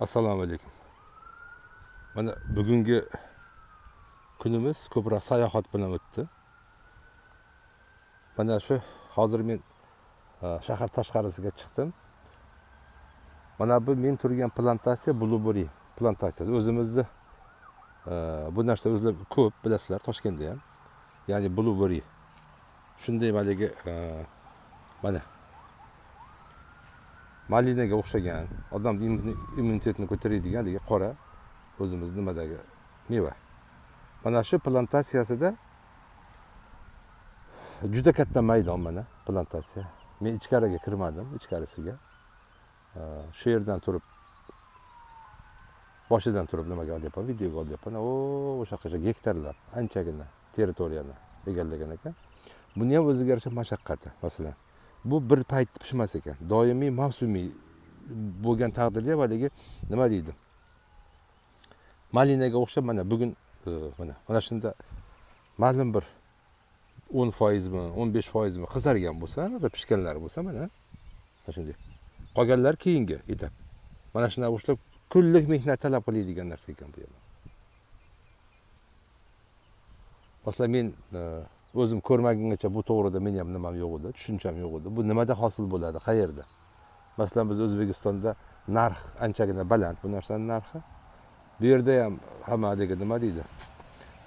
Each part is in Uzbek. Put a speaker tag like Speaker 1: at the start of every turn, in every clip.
Speaker 1: Assalomu alaykum. Mana bugungi kunimiz ko'proq sayohat bilan o'tdi. Mana shu hozir men shahar tashqarisiga chiqdim. Mana bu men turgan plantatsiya Blueberry plantatsiyasi. O'zimizda bu narsa o'zlab ko'p bilasizlar Toshkentda ham. Ya'ni Blueberry. Shunday maligi mana malinaga o'xshagan, odam immunitetini ko'taradigan qora o'zimiz nimadagi meva. Mana shu plantatsiyasida juda katta maydon mana plantatsiya. Men ichkariga kirmadim, ichkarisiga. Shu yerdan turib boshidan turib nimaga olyapman, videoga olyapman. O'sha gektarlar, anchagina territoriyani egallagan ekan. Buni ham o'ziga yarasha mashaqqati, masalan. Bu bir payt pishmas ekan. Doimiy mavsumiy bo'lgan taqdirda haligi nima deydi? Malinaga o'xshab mana bugun mana shunda ma'lum bir 10% mi, 15% mi qizargan bo'lsa, maza pishganlar bo'lsa mana shunday. Qolganlar keyingi etap. Mana shuna o'xshab kunlik mehnat talab qiladigan narsa ekan bu ham. Masalan men o'zim ko'rmagungacha bu to'g'rida men ham nimam yo'q edi, tushuncham yo'q edi. Bu nimada hosil bo'ladi, qayerda? Masalan biz O'zbekistonda narx anchagina baland bu narsaning narxi. Bu yerda ham hammadagi nima deydi?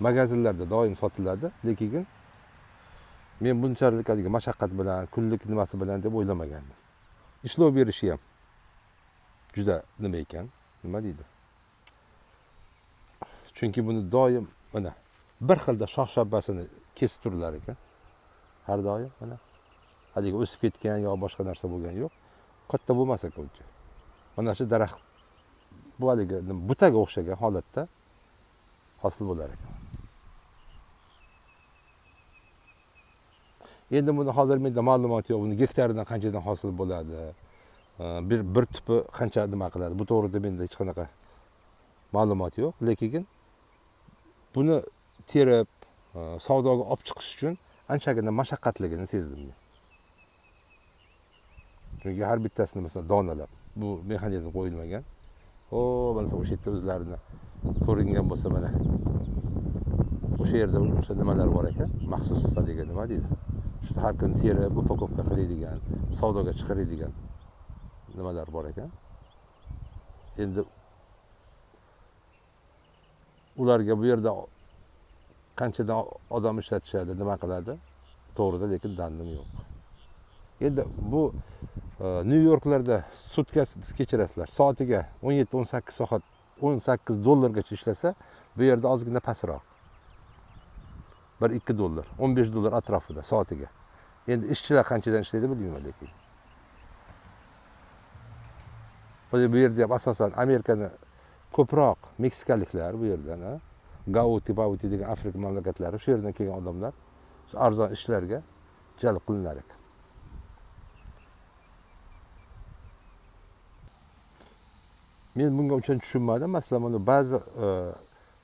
Speaker 1: Magazinlarda doim sotiladi, lekin men bunchalik mashaqqat bilan, kunlik nimasi bilan deb o'ylamagandim. Ishlov berishi ham juda nima ekan, nima deydi? Chunki buni doim mana bir xilda shox-shabbasini kesib turlar ekan. Har doim mana haligi o'sib ketgan yo boshqa narsa bo'lgan yo'q. Katta bo'lmas ekan uncha. Mana shu daraxt bu haligi butaga o'xshagan holatda hosil bo'lar ekan. Endi buni hozir menda ma'lumot yo'q. Buni gektaridan qanchadan hosil bo'ladi? Bir tupi qancha nima qiladi? Bu to'g'rida menda hech qanaqa ma'lumot yo'q, lekin buni terib savdoga olib chiqish uchun anchagina mashaqqatligini sezdim men. Chunki har bittasini masalan donalab bu mexanizm qo'yilmagan. Mana o'sha yerda o'zlarini ko'ringan bo'lsa mana o'sha yerda o'sha nimalar bor ekan, maxsus haligi nima deydi? Shu har kun terib upakovka qiladigan, savdoga chiqaradigan nimalar bor ekan. Endi ularga bu yerda qanchadan odam ishlatishadi, nima qiladi? To'g'rida lekin dandim yo'q. Endi bu New Yorklarda sutkasi kechirasizlar. Soatiga 17-18 soat, $18 ishlasa, bu yerda ozgina pastroq. $1-2, $15 atrofida soatiga. Endi ishchilar qanchadan ishlaydi bilmayman lekin. Bu yerda ham asosan Amerikani ko'proq meksikaliklar bu yerdan, Gauti degan Afrika mamlakatlari, shu yerdan kelgan odamlar arzon ishlarga jalb qilinar ekan. Men bunga uncha tushunmadim. Masalan, mana ba'zi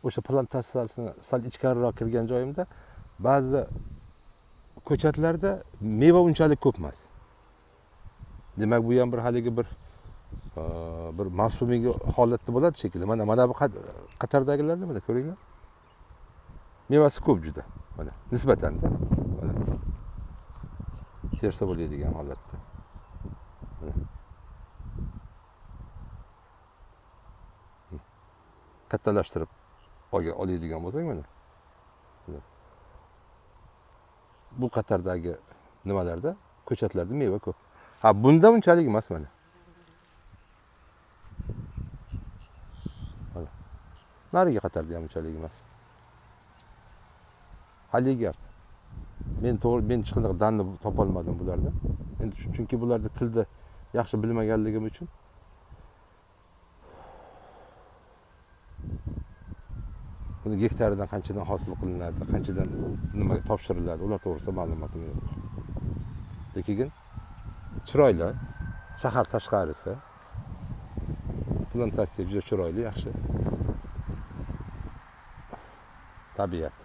Speaker 1: o'sha plantatsiyasini sal ichkariroq kirgan joyimda ba'zi ko'chatlarda meva unchalik ko'p emas. Demak, bu ham bir haligi bir mavsumiy holatda bo'ladi shekilli. Mana bu Qatardagilarni mana ko'ringlar. Mevasi ko'p juda. Mana nisbatan-da. Mana tersa bo'ladigan holatda. Kattalashtirib oladigan bo'lsak mana. Bu Qatardagi nimalarda, ko'chatlarda meva ko'p. Bunda unchalik emas mana. Nariga Qatarda ham unchalik emas. Haligi gap. Men hech qanaqa danni topa olmadim bulardan. Endi chunki bularda tilda yaxshi bilmaganligim uchun buni gektaridan qanchadan hosil qilinadi, qanchadan nimaga topshiriladi, ular to'g'risida ma'lumotim yo'q. Lekin chiroyli, shahar tashqarisi, plantatsiya juda chiroyli, yaxshi. Tabiat.